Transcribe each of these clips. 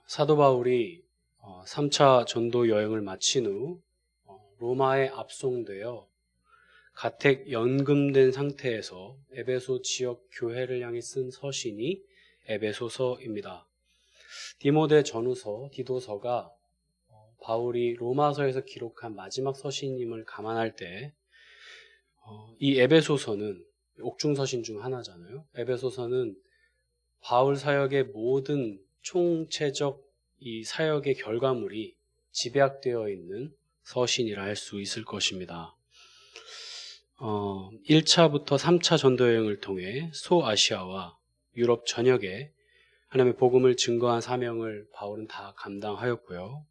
사도 바울이 3차 전도 여행을 마친 후 로마에 압송되어 가택 연금된 상태에서 에베소 지역 교회를 향해 쓴 서신이 에베소서입니다. 디모데 전후서, 디도서가 바울이 로마서에서 기록한 마지막 서신임을 감안할 때 이 에베소서는 옥중서신 중 하나잖아요. 에베소서는 바울 사역의 모든 총체적 이 사역의 결과물이 집약되어 있는 서신이라 할 수 있을 것입니다. 1차부터 3차 전도여행을 통해 소아시아와 유럽 전역에 하나님의 복음을 증거한 사명을 바울은 다 감당하였고요.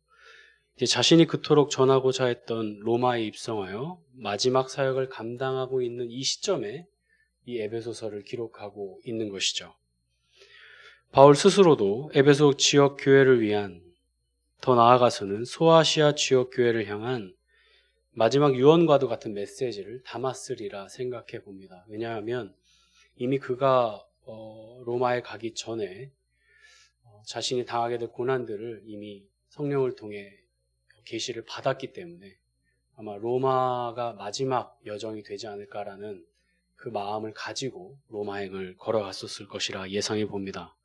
이제 자신이 그토록 전하고자 했던 로마에 입성하여 마지막 사역을 감당하고 있는 이 시점에 이 에베소서를 기록하고 있는 것이죠. 바울 스스로도 에베소 지역 교회를 위한, 더 나아가서는 소아시아 지역 교회를 향한 마지막 유언과도 같은 메시지를 담았으리라 생각해 봅니다. 왜냐하면 이미 그가 로마에 가기 전에 자신이 당하게 될 고난들을 이미 성령을 통해 계시를 받았기 때문에 아마 로마가 마지막 여정이 되지 않을까라는 그 마음을 가지고 로마행을 걸어갔었을 것이라 예상해 봅니다.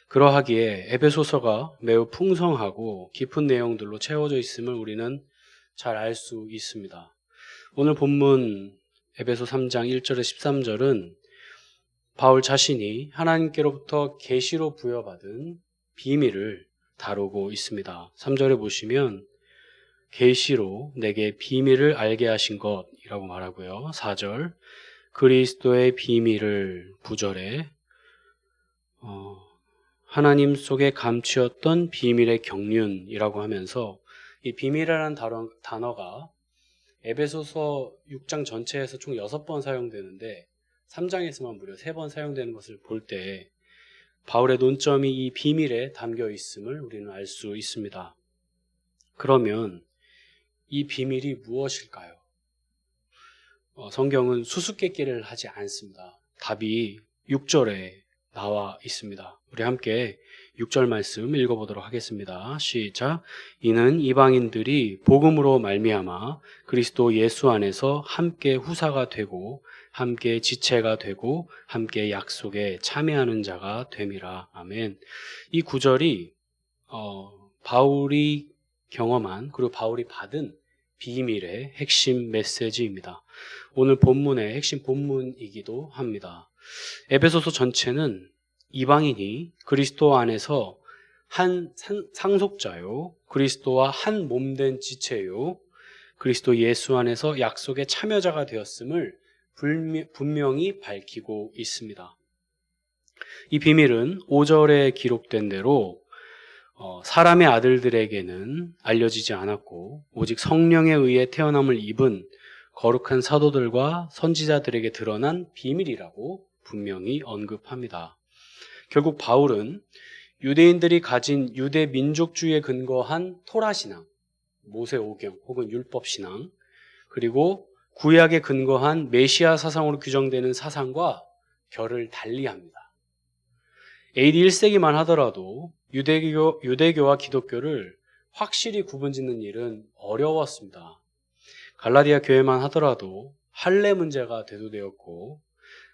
그러하기에 에베소서가 매우 풍성하고 깊은 내용들로 채워져 있음을 우리는 잘 알 수 있습니다. 오늘 본문 에베소 3장 1절에서 13절은 바울 자신이 하나님께로부터 계시로 부여받은 비밀을 다루고 있습니다. 3절에 보시면 계시로 내게 비밀을 알게 하신 것이라고 말하고요. 4절 그리스도의 비밀을 9절에 하나님 속에 감추었던 비밀의 경륜이라고 하면서 이 비밀이라는 단어가 에베소서 6장 전체에서 총 6번 사용되는데 3장에서만 무려 3번 사용되는 것을 볼 때 바울의 논점이 이 비밀에 담겨 있음을 우리는 알 수 있습니다. 그러면 이 비밀이 무엇일까요? 성경은 수수께끼를 하지 않습니다. 답이 6절에 나와 있습니다. 우리 함께 6절 말씀 읽어보도록 하겠습니다. 시작. 이는 이방인들이 복음으로 말미암아 그리스도 예수 안에서 함께 후사가 되고 함께 지체가 되고 함께 약속에 참여하는 자가 됨이라. 아멘. 이 구절이 바울이 경험한 그리고 바울이 받은 비밀의 핵심 메시지입니다. 오늘 본문의 핵심 본문이기도 합니다. 에베소서 전체는 이방인이 그리스도 안에서 한 상속자요, 그리스도와 한 몸된 지체요, 그리스도 예수 안에서 약속의 참여자가 되었음을 분명히 밝히고 있습니다. 이 비밀은 5절에 기록된 대로 사람의 아들들에게는 알려지지 않았고 오직 성령에 의해 태어남을 입은 거룩한 사도들과 선지자들에게 드러난 비밀이라고 분명히 언급합니다. 결국 바울은 유대인들이 가진 유대 민족주의에 근거한 토라신앙, 모세오경 혹은 율법신앙, 그리고 구약에 근거한 메시아 사상으로 규정되는 사상과 결을 달리합니다. AD 1세기만 하더라도 유대교와 기독교를 확실히 구분짓는 일은 어려웠습니다. 갈라디아 교회만 하더라도 할례 문제가 대두되었고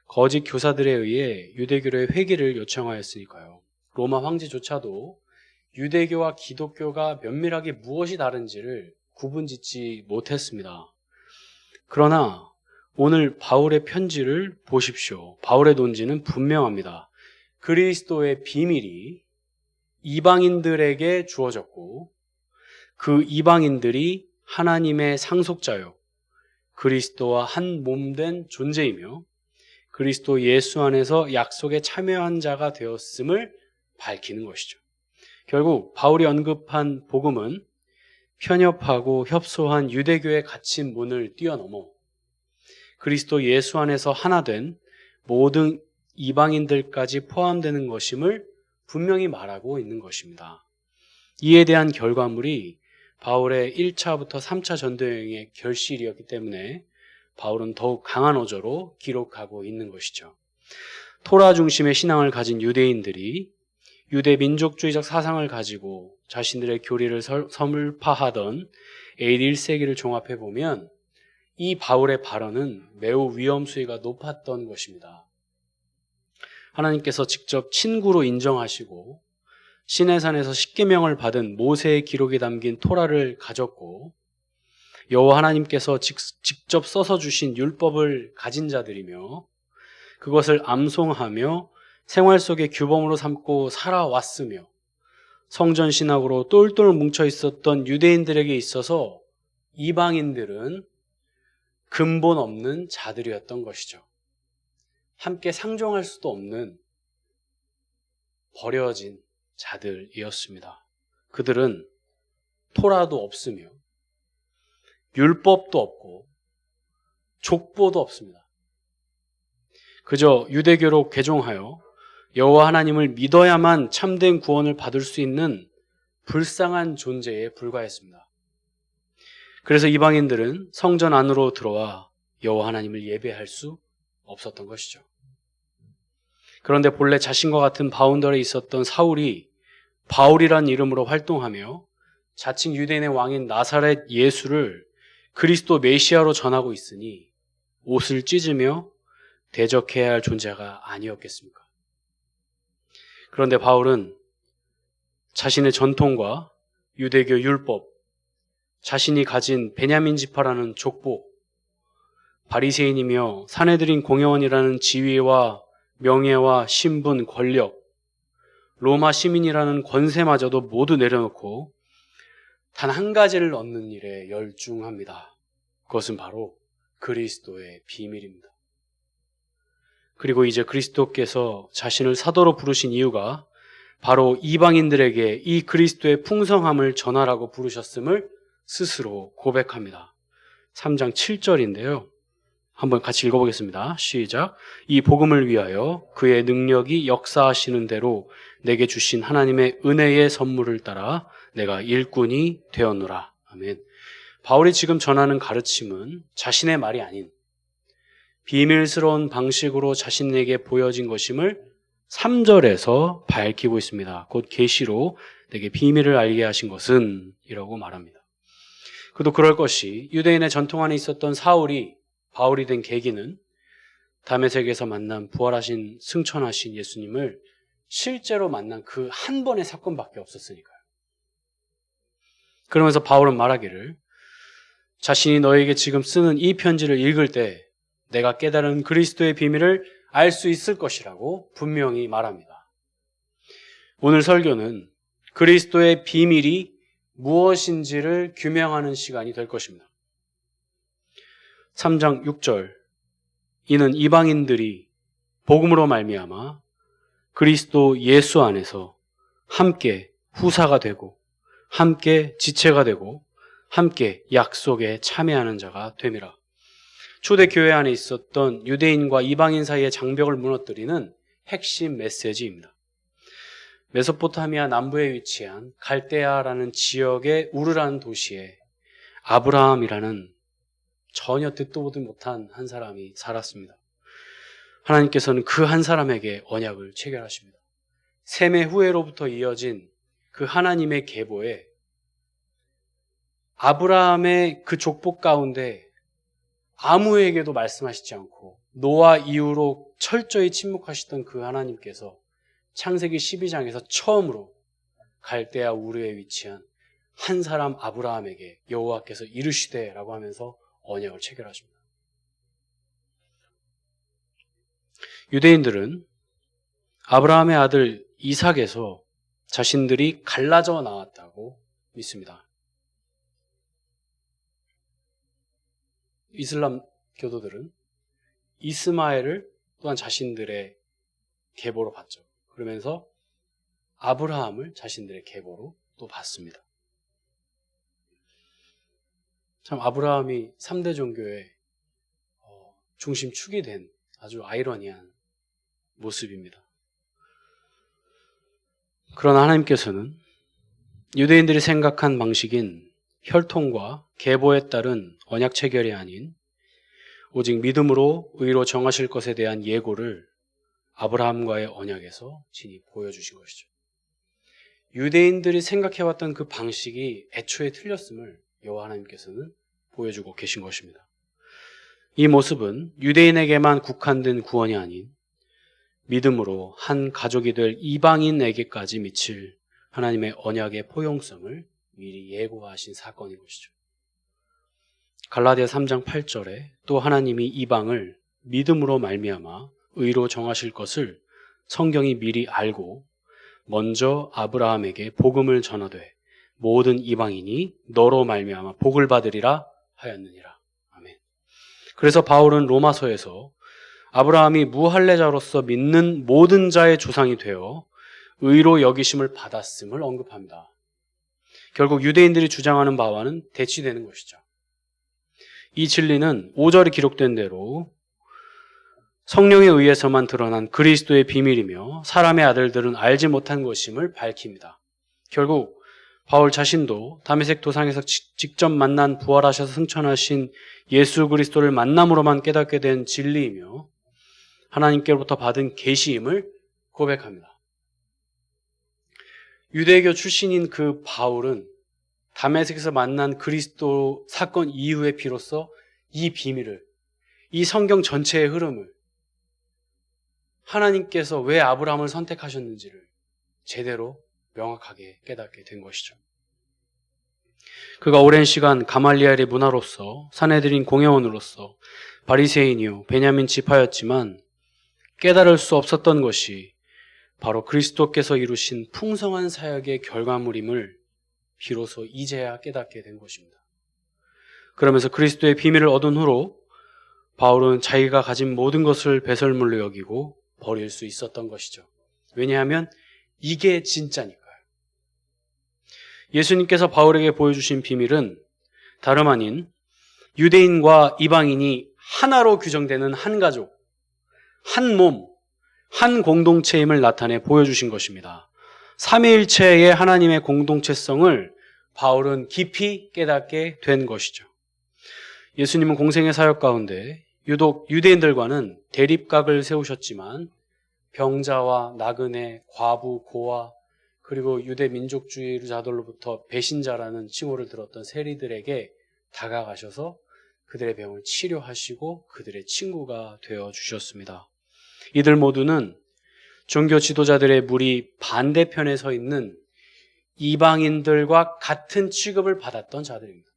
거짓 교사들에 의해 유대교의 회개를 요청하였으니까요. 로마 황제조차도 유대교와 기독교가 면밀하게 무엇이 다른지를 구분짓지 못했습니다. 그러나 오늘 바울의 편지를 보십시오. 바울의 논지는 분명합니다. 그리스도의 비밀이 이방인들에게 주어졌고 그 이방인들이 하나님의 상속자요 그리스도와 한 몸된 존재이며 그리스도 예수 안에서 약속에 참여한 자가 되었음을 밝히는 것이죠. 결국 바울이 언급한 복음은 편협하고 협소한 유대교의 갇힌 문을 뛰어넘어 그리스도 예수 안에서 하나 된 모든 이방인들까지 포함되는 것임을 분명히 말하고 있는 것입니다. 이에 대한 결과물이 바울의 1차부터 3차 전도여행의 결실이었기 때문에 바울은 더욱 강한 어조로 기록하고 있는 것이죠. 토라 중심의 신앙을 가진 유대인들이 유대 민족주의적 사상을 가지고 자신들의 교리를 서물파하던 AD 1세기를 종합해 보면 이 바울의 발언은 매우 위험수위가 높았던 것입니다. 하나님께서 직접 친구로 인정하시고 시내산에서 십계명을 받은 모세의 기록이 담긴 토라를 가졌고 여호와 하나님께서 직접 써서 주신 율법을 가진 자들이며 그것을 암송하며 생활 속의 규범으로 삼고 살아왔으며 성전 신학으로 똘똘 뭉쳐 있었던 유대인들에게 있어서 이방인들은 근본 없는 자들이었던 것이죠. 함께 상종할 수도 없는 버려진 자들이었습니다. 그들은 토라도 없으며 율법도 없고 족보도 없습니다. 그저 유대교로 개종하여 여호와 하나님을 믿어야만 참된 구원을 받을 수 있는 불쌍한 존재에 불과했습니다. 그래서 이방인들은 성전 안으로 들어와 여호와 하나님을 예배할 수 없었던 것이죠. 그런데 본래 자신과 같은 바운더에 있었던 사울이 바울이란 이름으로 활동하며 자칭 유대인의 왕인 나사렛 예수를 그리스도 메시아로 전하고 있으니 옷을 찢으며 대적해야 할 존재가 아니었겠습니까? 그런데 바울은 자신의 전통과 유대교 율법, 자신이 가진 베냐민 지파라는 족보, 바리새인이며 사내들인 공회원이라는 지위와 명예와 신분, 권력, 로마 시민이라는 권세마저도 모두 내려놓고 단 한 가지를 얻는 일에 열중합니다. 그것은 바로 그리스도의 비밀입니다. 그리고 이제 그리스도께서 자신을 사도로 부르신 이유가 바로 이방인들에게 이 그리스도의 풍성함을 전하라고 부르셨음을 스스로 고백합니다. 3장 7절인데요. 한번 같이 읽어보겠습니다. 시작. 이 복음을 위하여 그의 능력이 역사하시는 대로 내게 주신 하나님의 은혜의 선물을 따라 내가 일꾼이 되었노라. 아멘. 바울이 지금 전하는 가르침은 자신의 말이 아닌 비밀스러운 방식으로 자신에게 보여진 것임을 3절에서 밝히고 있습니다. 곧 계시로 내게 비밀을 알게 하신 것은 이라고 말합니다. 그도 그럴 것이 유대인의 전통 안에 있었던 사울이 바울이 된 계기는 다메섹에서 만난 부활하신 승천하신 예수님을 실제로 만난 그 한 번의 사건밖에 없었으니까요. 그러면서 바울은 말하기를 자신이 너에게 지금 쓰는 이 편지를 읽을 때 내가 깨달은 그리스도의 비밀을 알 수 있을 것이라고 분명히 말합니다. 오늘 설교는 그리스도의 비밀이 무엇인지를 규명하는 시간이 될 것입니다. 3장 6절 이는 이방인들이 복음으로 말미암아 그리스도 예수 안에서 함께 후사가 되고 함께 지체가 되고 함께 약속에 참여하는 자가 됨이라. 초대교회 안에 있었던 유대인과 이방인 사이의 장벽을 무너뜨리는 핵심 메시지입니다. 메소포타미아 남부에 위치한 갈대아라는 지역의 우르란 도시에 아브라함이라는 전혀 듣도 보도 못한 한 사람이 살았습니다. 하나님께서는 그 한 사람에게 언약을 체결하십니다. 셈의 후예로부터 이어진 그 하나님의 계보에 아브라함의 그 족보 가운데 아무에게도 말씀하시지 않고 노아 이후로 철저히 침묵하시던 그 하나님께서 창세기 12장에서 처음으로 갈대아 우르에 위치한 한 사람 아브라함에게 여호와께서 이르시되라고 하면서 언약을 체결하십니다. 유대인들은 아브라함의 아들 이삭에서 자신들이 갈라져 나왔다고 믿습니다. 이슬람 교도들은 이스마엘을 또한 자신들의 계보로 봤죠. 그러면서 아브라함을 자신들의 계보로 또 봤습니다. 참 아브라함이 3대 종교의 중심축이 된 아주 아이러니한 모습입니다. 그러나 하나님께서는 유대인들이 생각한 방식인 혈통과 계보에 따른 언약 체결이 아닌 오직 믿음으로 의로 정하실 것에 대한 예고를 아브라함과의 언약에서 친히 보여주신 것이죠. 유대인들이 생각해왔던 그 방식이 애초에 틀렸음을 여호와 하나님께서는 보여주고 계신 것입니다. 이 모습은 유대인에게만 국한된 구원이 아닌 믿음으로 한 가족이 될 이방인에게까지 미칠 하나님의 언약의 포용성을 미리 예고하신 사건인 것이죠. 갈라디아 3장 8절에 또 하나님이 이방을 믿음으로 말미암아 의로 정하실 것을 성경이 미리 알고 먼저 아브라함에게 복음을 전하되 모든 이방인이 너로 말미암아 복을 받으리라 하였느니라. 아멘. 그래서 바울은 로마서에서 아브라함이 무할례자로서 믿는 모든 자의 조상이 되어 의로 여기심을 받았음을 언급합니다. 결국 유대인들이 주장하는 바와는 대치되는 것이죠. 이 진리는 5절에 기록된 대로 성령에 의해서만 드러난 그리스도의 비밀이며 사람의 아들들은 알지 못한 것임을 밝힙니다. 결국 바울 자신도 다메섹 도상에서 직접 만난 부활하셔서 승천하신 예수 그리스도를 만남으로만 깨닫게 된 진리이며 하나님께로부터 받은 계시임을 고백합니다. 유대교 출신인 그 바울은 다메섹에서 만난 그리스도 사건 이후에 비로소 이 비밀을, 이 성경 전체의 흐름을, 하나님께서 왜 아브라함을 선택하셨는지를 제대로 명확하게 깨닫게 된 것이죠. 그가 오랜 시간 가말리엘의 문화로서, 산헤드린 공회원으로서 바리새인이요 베냐민 지파였지만 깨달을 수 없었던 것이 바로 그리스도께서 이루신 풍성한 사역의 결과물임을 비로소 이제야 깨닫게 된 것입니다. 그러면서 그리스도의 비밀을 얻은 후로 바울은 자기가 가진 모든 것을 배설물로 여기고 버릴 수 있었던 것이죠. 왜냐하면 이게 진짜니까요. 예수님께서 바울에게 보여주신 비밀은 다름 아닌 유대인과 이방인이 하나로 규정되는 한 가족, 한 몸, 한 공동체임을 나타내 보여주신 것입니다. 삼위일체의 하나님의 공동체성을 바울은 깊이 깨닫게 된 것이죠. 예수님은 공생의 사역 가운데 유독 유대인들과는 대립각을 세우셨지만 병자와 나그네, 과부, 고아, 그리고 유대 민족주의자들로부터 배신자라는 칭호를 들었던 세리들에게 다가가셔서 그들의 병을 치료하시고 그들의 친구가 되어 주셨습니다. 이들 모두는 종교 지도자들의 무리 반대편에 서 있는 이방인들과 같은 취급을 받았던 자들입니다.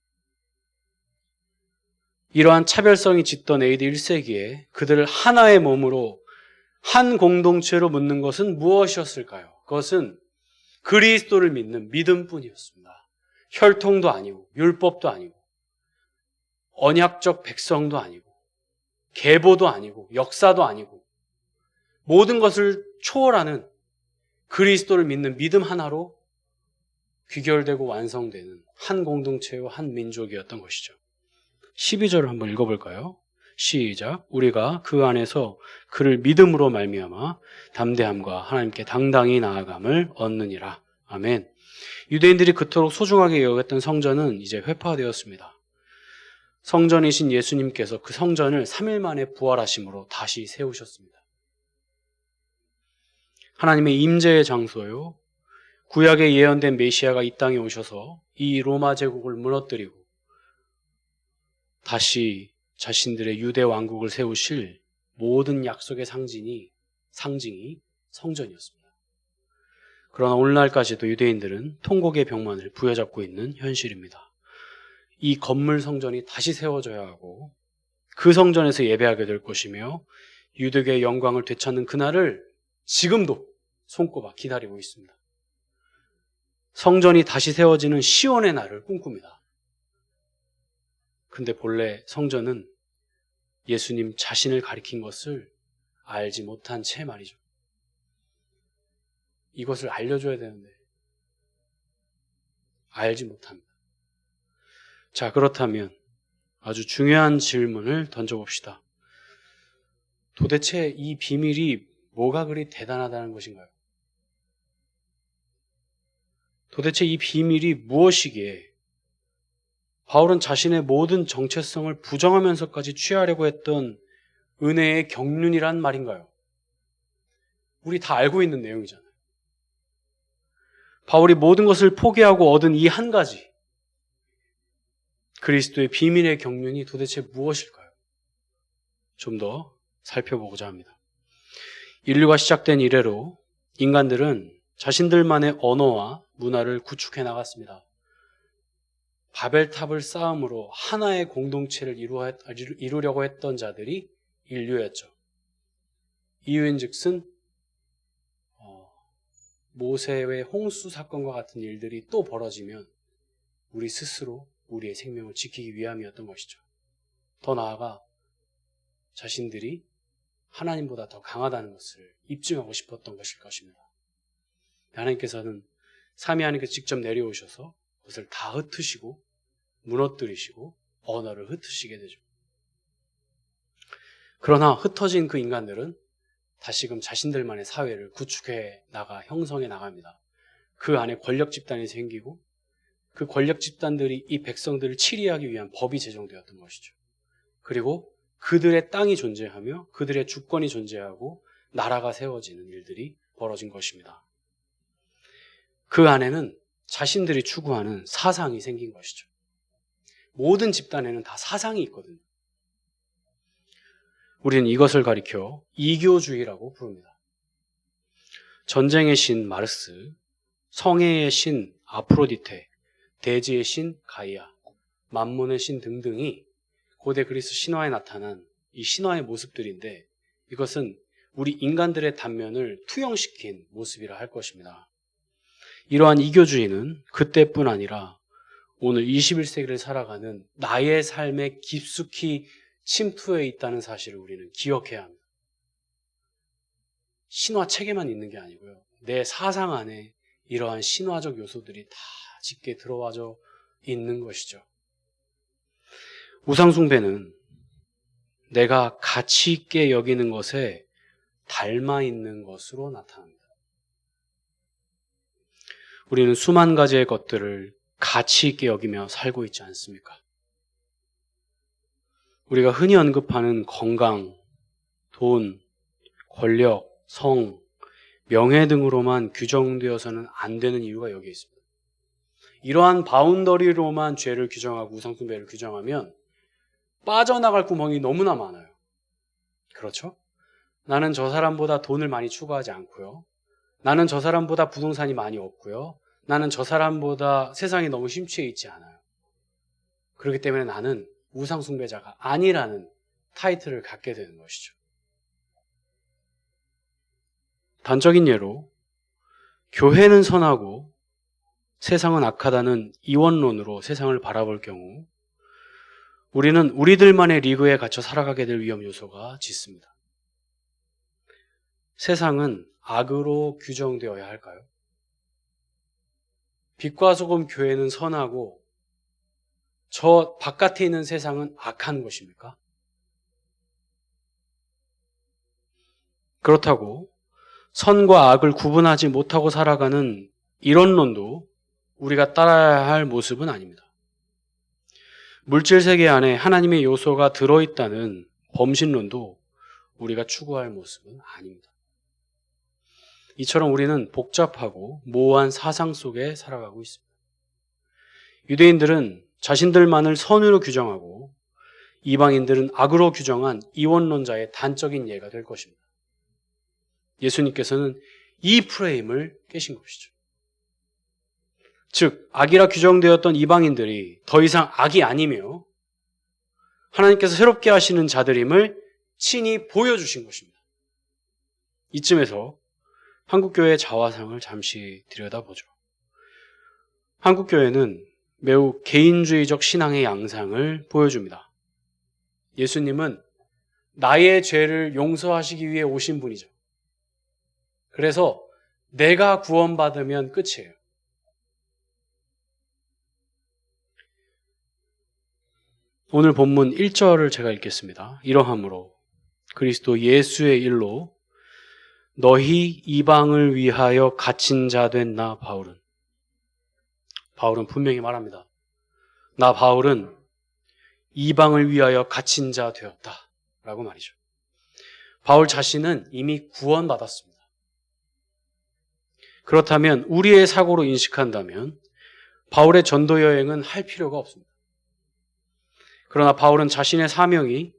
이러한 차별성이 짙던 AD 1세기에 그들을 하나의 몸으로 한 공동체로 묻는 것은 무엇이었을까요? 그것은 그리스도를 믿는 믿음뿐이었습니다. 혈통도 아니고 율법도 아니고 언약적 백성도 아니고 계보도 아니고 역사도 아니고 모든 것을 초월하는 그리스도를 믿는 믿음 하나로 귀결되고 완성되는 한 공동체와 한 민족이었던 것이죠. 12절을 한번 읽어볼까요? 시작. 우리가 그 안에서 그를 믿음으로 말미암아 담대함과 하나님께 당당히 나아감을 얻느니라. 아멘. 유대인들이 그토록 소중하게 여겼던 성전은 이제 회파되었습니다. 성전이신 예수님께서 그 성전을 3일 만에 부활하심으로 다시 세우셨습니다. 하나님의 임재의 장소요, 구약에 예언된 메시아가 이 땅에 오셔서 이 로마 제국을 무너뜨리고 다시 자신들의 유대 왕국을 세우실 모든 약속의 상징이 성전이었습니다. 그러나 오늘날까지도 유대인들은 통곡의 병만을 부여잡고 있는 현실입니다. 이 건물 성전이 다시 세워져야 하고 그 성전에서 예배하게 될 것이며 유대교의 영광을 되찾는 그날을 지금도 손꼽아 기다리고 있습니다. 성전이 다시 세워지는 시온의 날을 꿈꿉니다. 근데 본래 성전은 예수님 자신을 가리킨 것을 알지 못한 채 말이죠. 이것을 알려줘야 되는데 알지 못합니다. 자, 그렇다면 아주 중요한 질문을 던져봅시다. 도대체 이 비밀이 뭐가 그리 대단하다는 것인가요? 도대체 이 비밀이 무엇이기에 바울은 자신의 모든 정체성을 부정하면서까지 취하려고 했던 은혜의 경륜이란 말인가요? 우리 다 알고 있는 내용이잖아요. 바울이 모든 것을 포기하고 얻은 이 한 가지, 그리스도의 비밀의 경륜이 도대체 무엇일까요? 좀 더 살펴보고자 합니다. 인류가 시작된 이래로 인간들은 자신들만의 언어와 문화를 구축해 나갔습니다. 바벨탑을 쌓음으로 하나의 공동체를 이루려고 했던 자들이 인류였죠. 이유인즉슨 모세의 홍수 사건과 같은 일들이 또 벌어지면 우리 스스로 우리의 생명을 지키기 위함이었던 것이죠. 더 나아가 자신들이 하나님보다 더 강하다는 것을 입증하고 싶었던 것일 것입니다. 하나님께서는 삼위 하나님께서 직접 내려오셔서 그것을 다 흩으시고 무너뜨리시고 언어를 흩으시게 되죠. 그러나 흩어진 그 인간들은 다시금 자신들만의 사회를 구축해 나가 형성해 나갑니다. 그 안에 권력 집단이 생기고 그 권력 집단들이 이 백성들을 치리하기 위한 법이 제정되었던 것이죠. 그리고 그들의 땅이 존재하며 그들의 주권이 존재하고 나라가 세워지는 일들이 벌어진 것입니다. 그 안에는 자신들이 추구하는 사상이 생긴 것이죠. 모든 집단에는 다 사상이 있거든요. 우리는 이것을 가리켜 이교주의라고 부릅니다. 전쟁의 신 마르스, 성애의 신 아프로디테, 대지의 신 가이아, 만몬의 신 등등이 고대 그리스 신화에 나타난 이 신화의 모습들인데 이것은 우리 인간들의 단면을 투영시킨 모습이라 할 것입니다. 이러한 이교주의는 그때뿐 아니라 오늘 21세기를 살아가는 나의 삶에 깊숙이 침투해 있다는 사실을 우리는 기억해야 합니다. 신화 책에만 있는 게 아니고요. 내 사상 안에 이러한 신화적 요소들이 다 짙게 들어와져 있는 것이죠. 우상숭배는 내가 가치 있게 여기는 것에 닮아 있는 것으로 나타납니다. 우리는 수만 가지의 것들을 가치 있게 여기며 살고 있지 않습니까? 우리가 흔히 언급하는 건강, 돈, 권력, 성, 명예 등으로만 규정되어서는 안 되는 이유가 여기에 있습니다. 이러한 바운더리로만 죄를 규정하고 우상숭배를 규정하면 빠져나갈 구멍이 너무나 많아요. 그렇죠? 나는 저 사람보다 돈을 많이 추구하지 않고요. 나는 저 사람보다 부동산이 많이 없고요. 나는 저 사람보다 세상에 너무 심취해 있지 않아요. 그렇기 때문에 나는 우상숭배자가 아니라는 타이틀을 갖게 되는 것이죠. 단적인 예로 교회는 선하고 세상은 악하다는 이원론으로 세상을 바라볼 경우 우리는 우리들만의 리그에 갇혀 살아가게 될 위험 요소가 짙습니다. 세상은 악으로 규정되어야 할까요? 빛과 소금 교회는 선하고 저 바깥에 있는 세상은 악한 것입니까? 그렇다고 선과 악을 구분하지 못하고 살아가는 이론론도 우리가 따라야 할 모습은 아닙니다. 물질 세계 안에 하나님의 요소가 들어있다는 범신론도 우리가 추구할 모습은 아닙니다. 이처럼 우리는 복잡하고 모호한 사상 속에 살아가고 있습니다. 유대인들은 자신들만을 선으로 규정하고 이방인들은 악으로 규정한 이원론자의 단적인 예가 될 것입니다. 예수님께서는 이 프레임을 깨신 것이죠. 즉, 악이라 규정되었던 이방인들이 더 이상 악이 아니며 하나님께서 새롭게 하시는 자들임을 친히 보여주신 것입니다. 이쯤에서 한국교회의 자화상을 잠시 들여다보죠. 한국교회는 매우 개인주의적 신앙의 양상을 보여줍니다. 예수님은 나의 죄를 용서하시기 위해 오신 분이죠. 그래서 내가 구원받으면 끝이에요. 오늘 본문 1절을 제가 읽겠습니다. 이러함으로 그리스도 예수의 일로 너희 이방을 위하여 갇힌 자 된 나 바울은 분명히 말합니다. 나 바울은 이방을 위하여 갇힌 자 되었다 라고 말이죠. 바울 자신은 이미 구원받았습니다. 그렇다면 우리의 사고로 인식한다면 바울의 전도 여행은 할 필요가 없습니다. 그러나 바울은 자신의 사명이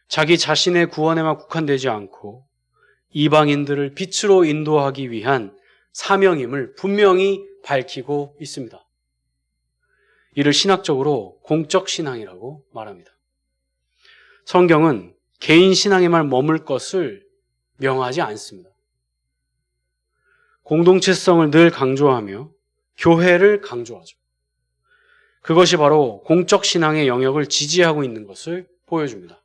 자기 자신의 구원에만 국한되지 않고 이방인들을 빛으로 인도하기 위한 사명임을 분명히 밝히고 있습니다. 이를 신학적으로 공적 신앙이라고 말합니다. 성경은 개인 신앙에만 머물 것을 명하지 않습니다. 공동체성을 늘 강조하며 교회를 강조하죠. 그것이 바로 공적 신앙의 영역을 지지하고 있는 것을 보여줍니다.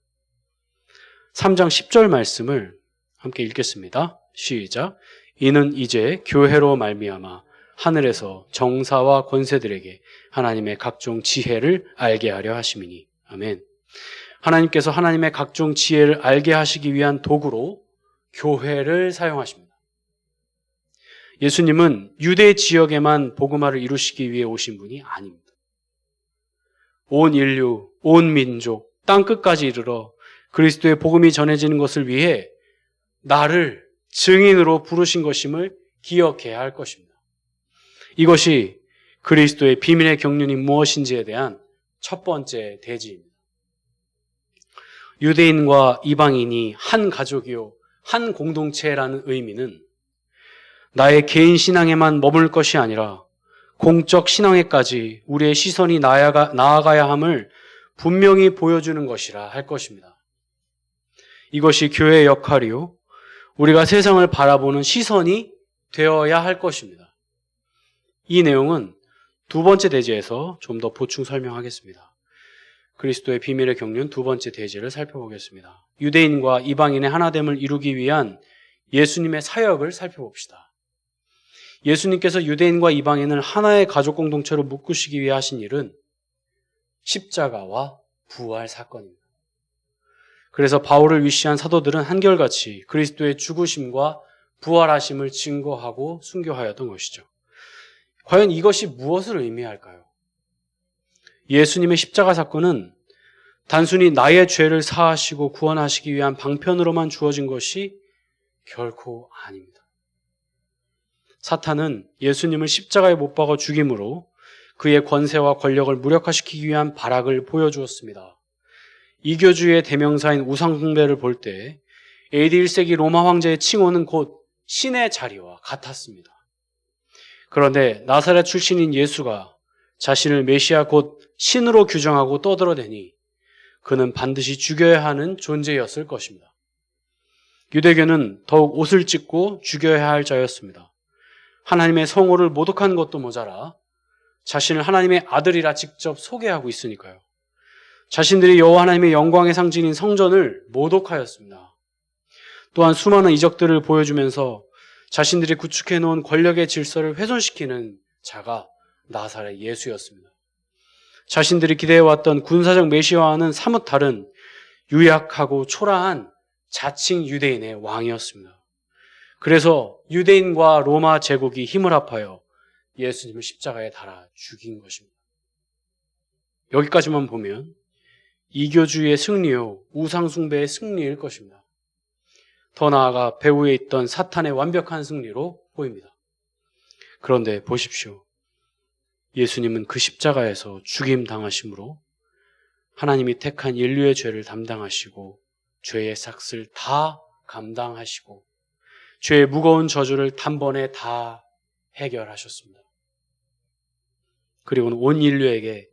3장 10절 말씀을 함께 읽겠습니다. 시작. 이는 이제 교회로 말미암아 하늘에서 정사와 권세들에게 하나님의 각종 지혜를 알게 하려 하심이니. 아멘. 하나님께서 하나님의 각종 지혜를 알게 하시기 위한 도구로 교회를 사용하십니다. 예수님은 유대 지역에만 복음화를 이루시기 위해 오신 분이 아닙니다. 온 인류, 온 민족, 땅끝까지 이르러 그리스도의 복음이 전해지는 것을 위해 나를 증인으로 부르신 것임을 기억해야 할 것입니다. 이것이 그리스도의 비밀의 경륜이 무엇인지에 대한 첫 번째 대지입니다. 유대인과 이방인이 한 가족이요, 한 공동체라는 의미는 나의 개인 신앙에만 머물 것이 아니라 공적 신앙에까지 우리의 시선이 나아가야 함을 분명히 보여주는 것이라 할 것입니다. 이것이 교회의 역할이요, 우리가 세상을 바라보는 시선이 되어야 할 것입니다. 이 내용은 두 번째 대지에서 좀 더 보충 설명하겠습니다. 그리스도의 비밀의 경륜 두 번째 대지를 살펴보겠습니다. 유대인과 이방인의 하나됨을 이루기 위한 예수님의 사역을 살펴봅시다. 예수님께서 유대인과 이방인을 하나의 가족 공동체로 묶으시기 위해 하신 일은 십자가와 부활 사건입니다. 그래서 바울을 위시한 사도들은 한결같이 그리스도의 죽으심과 부활하심을 증거하고 순교하였던 것이죠. 과연 이것이 무엇을 의미할까요? 예수님의 십자가 사건은 단순히 나의 죄를 사하시고 구원하시기 위한 방편으로만 주어진 것이 결코 아닙니다. 사탄은 예수님을 십자가에 못 박아 죽임으로 그의 권세와 권력을 무력화시키기 위한 발악을 보여주었습니다. 이교주의 대명사인 우상숭배를 볼 때 AD 1세기 로마 황제의 칭호는 곧 신의 자리와 같았습니다. 그런데 나사렛 출신인 예수가 자신을 메시아 곧 신으로 규정하고 떠들어대니 그는 반드시 죽여야 하는 존재였을 것입니다. 유대교는 더욱 옷을 찢고 죽여야 할 자였습니다. 하나님의 성호를 모독한 것도 모자라 자신을 하나님의 아들이라 직접 소개하고 있으니까요. 자신들이 여호와 하나님의 영광의 상징인 성전을 모독하였습니다. 또한 수많은 이적들을 보여주면서 자신들이 구축해 놓은 권력의 질서를 훼손시키는 자가 나사렛 예수였습니다. 자신들이 기대해왔던 군사적 메시아와는 사뭇 다른 유약하고 초라한 자칭 유대인의 왕이었습니다. 그래서 유대인과 로마 제국이 힘을 합하여 예수님을 십자가에 달아 죽인 것입니다. 여기까지만 보면 이교주의의 승리요, 우상숭배의 승리일 것입니다. 더 나아가 배후에 있던 사탄의 완벽한 승리로 보입니다. 그런데 보십시오. 예수님은 그 십자가에서 죽임 당하심으로 하나님이 택한 인류의 죄를 담당하시고 죄의 삭을 다 감당하시고 죄의 무거운 저주를 단번에 다 해결하셨습니다. 그리고는 온 인류에게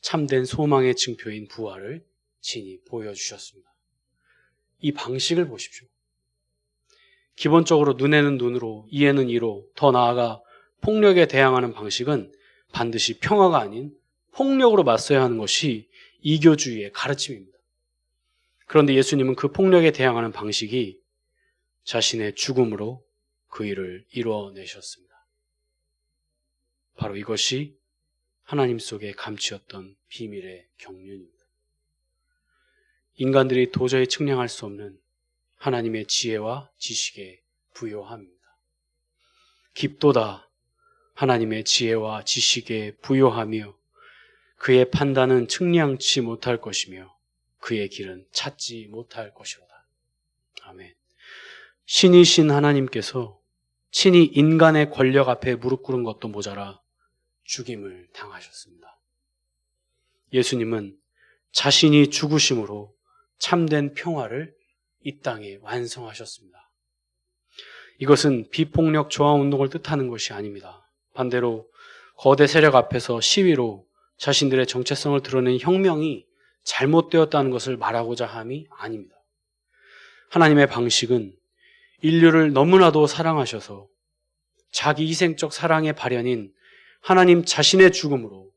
참된 소망의 증표인 부활을 친히 보여주셨습니다. 이 방식을 보십시오. 기본적으로 눈에는 눈으로, 이에는 이로, 더 나아가 폭력에 대항하는 방식은 반드시 평화가 아닌 폭력으로 맞서야 하는 것이 이교주의의 가르침입니다. 그런데 예수님은 그 폭력에 대항하는 방식이 자신의 죽음으로 그 일을 이루어내셨습니다. 바로 이것이 하나님 속에 감추었던 비밀의 경륜입니다. 인간들이 도저히 측량할 수 없는 하나님의 지혜와 지식의 부요함입니다. 깊도다 하나님의 지혜와 지식의 부요하며 그의 판단은 측량치 못할 것이며 그의 길은 찾지 못할 것이로다. 아멘. 신이신 하나님께서 친히 인간의 권력 앞에 무릎 꿇은 것도 모자라 죽임을 당하셨습니다. 예수님은 자신이 죽으심으로 참된 평화를 이 땅에 완성하셨습니다. 이것은 비폭력 저항운동을 뜻하는 것이 아닙니다. 반대로 거대 세력 앞에서 시위로 자신들의 정체성을 드러낸 혁명이 잘못되었다는 것을 말하고자 함이 아닙니다. 하나님의 방식은 인류를 너무나도 사랑하셔서 자기 희생적 사랑의 발현인 하나님 자신의 죽음으로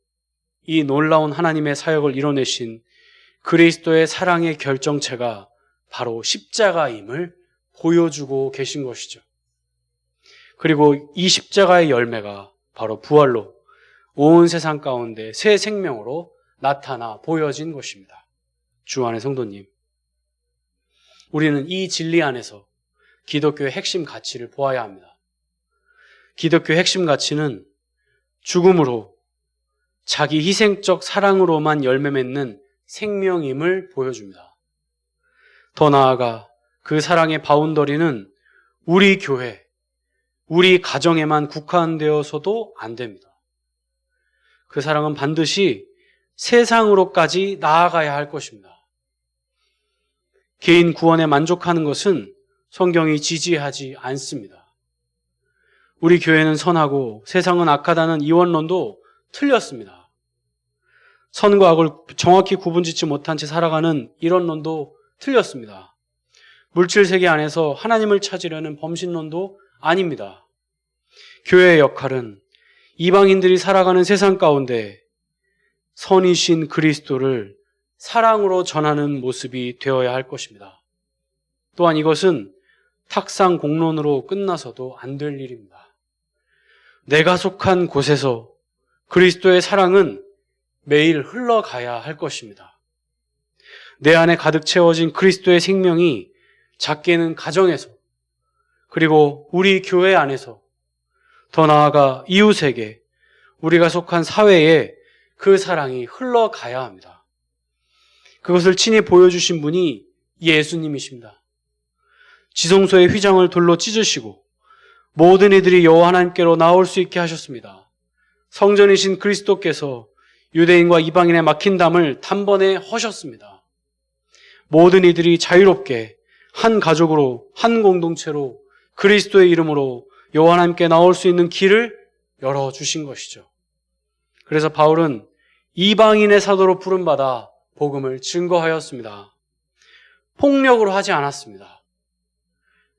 이 놀라운 하나님의 사역을 이뤄내신 그리스도의 사랑의 결정체가 바로 십자가임을 보여주고 계신 것이죠. 그리고 이 십자가의 열매가 바로 부활로 온 세상 가운데 새 생명으로 나타나 보여진 것입니다. 주 안의 성도님, 우리는 이 진리 안에서 기독교의 핵심 가치를 보아야 합니다. 기독교의 핵심 가치는 죽음으로 자기 희생적 사랑으로만 열매 맺는 생명임을 보여줍니다. 더 나아가 그 사랑의 바운더리는 우리 교회, 우리 가정에만 국한되어서도 안 됩니다. 그 사랑은 반드시 세상으로까지 나아가야 할 것입니다. 개인 구원에 만족하는 것은 성경이 지지하지 않습니다. 우리 교회는 선하고 세상은 악하다는 이원론도 틀렸습니다. 선과 악을 정확히 구분짓지 못한 채 살아가는 이론론도 틀렸습니다. 물질 세계 안에서 하나님을 찾으려는 범신론도 아닙니다. 교회의 역할은 이방인들이 살아가는 세상 가운데 선이신 그리스도를 사랑으로 전하는 모습이 되어야 할 것입니다. 또한 이것은 탁상 공론으로 끝나서도 안 될 일입니다. 내가 속한 곳에서 그리스도의 사랑은 매일 흘러가야 할 것입니다. 내 안에 가득 채워진 그리스도의 생명이 작게는 가정에서, 그리고 우리 교회 안에서, 더 나아가 이웃에게, 우리가 속한 사회에 그 사랑이 흘러가야 합니다. 그것을 친히 보여주신 분이 예수님이십니다. 지성소의 휘장을 돌로 찢으시고 모든 이들이 여호와 하나님께로 나올 수 있게 하셨습니다. 성전이신 그리스도께서 유대인과 이방인의 막힌 담을 단번에 허셨습니다. 모든 이들이 자유롭게 한 가족으로, 한 공동체로 그리스도의 이름으로 여호와 하나님께 나올 수 있는 길을 열어주신 것이죠. 그래서 바울은 이방인의 사도로 부름받아 복음을 증거하였습니다. 폭력으로 하지 않았습니다.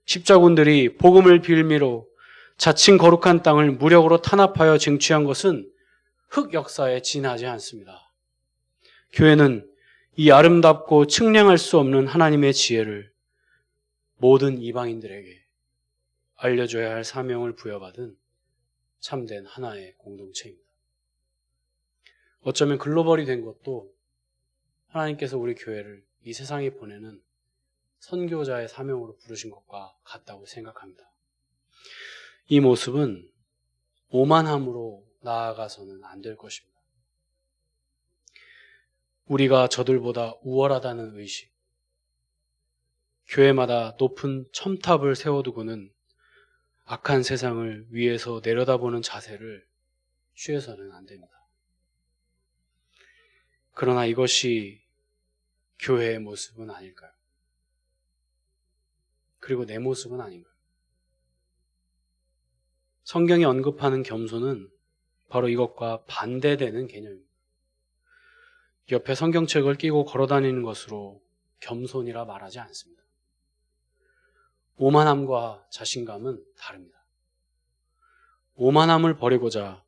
십자군들이 복음을 빌미로 자칭 거룩한 땅을 무력으로 탄압하여 쟁취한 것은 흑 역사에 지나지 않습니다. 교회는 이 아름답고 측량할 수 없는 하나님의 지혜를 모든 이방인들에게 알려줘야 할 사명을 부여받은 참된 하나의 공동체입니다. 어쩌면 글로벌이 된 것도 하나님께서 우리 교회를 이 세상에 보내는 선교자의 사명으로 부르신 것과 같다고 생각합니다. 이 모습은 오만함으로 나아가서는 안 될 것입니다. 우리가 저들보다 우월하다는 의식, 교회마다 높은 첨탑을 세워두고는 악한 세상을 위에서 내려다보는 자세를 취해서는 안 됩니다. 그러나 이것이 교회의 모습은 아닐까요? 그리고 내 모습은 아닌가요? 성경이 언급하는 겸손은 바로 이것과 반대되는 개념입니다. 옆에 성경책을 끼고 걸어다니는 것으로 겸손이라 말하지 않습니다. 오만함과 자신감은 다릅니다. 오만함을 버리고자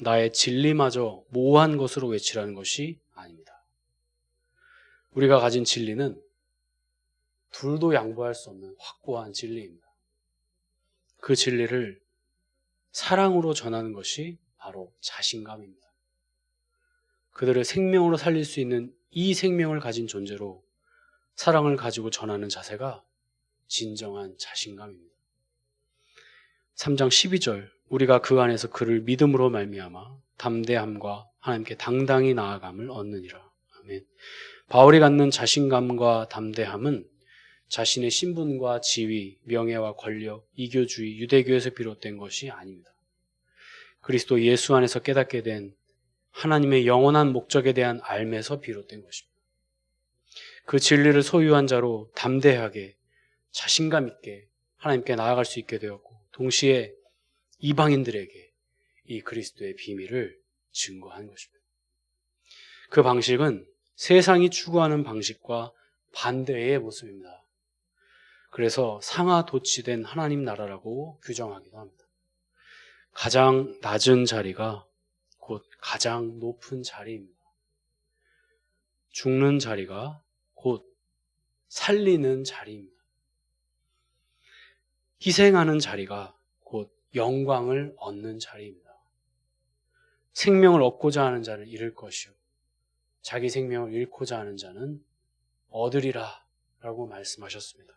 나의 진리마저 모호한 것으로 외치라는 것이 아닙니다. 우리가 가진 진리는 둘도 양보할 수 없는 확고한 진리입니다. 그 진리를 사랑으로 전하는 것이 바로 자신감입니다. 그들을 생명으로 살릴 수 있는 이 생명을 가진 존재로 사랑을 가지고 전하는 자세가 진정한 자신감입니다. 3장 12절, 우리가 그 안에서 그를 믿음으로 말미암아 담대함과 하나님께 당당히 나아감을 얻느니라. 아멘. 바울이 갖는 자신감과 담대함은 자신의 신분과 지위, 명예와 권력, 이교주의, 유대교에서 비롯된 것이 아닙니다. 그리스도 예수 안에서 깨닫게 된 하나님의 영원한 목적에 대한 알매서 비롯된 것입니다. 그 진리를 소유한 자로 담대하게 자신감 있게 하나님께 나아갈 수 있게 되었고, 동시에 이방인들에게 이 그리스도의 비밀을 증거한 것입니다. 그 방식은 세상이 추구하는 방식과 반대의 모습입니다. 그래서 상하도취된 하나님 나라라고 규정하기도 합니다. 가장 낮은 자리가 곧 가장 높은 자리입니다. 죽는 자리가 곧 살리는 자리입니다. 희생하는 자리가 곧 영광을 얻는 자리입니다. 생명을 얻고자 하는 자는 잃을 것이요, 자기 생명을 잃고자 하는 자는 얻으리라 라고 말씀하셨습니다.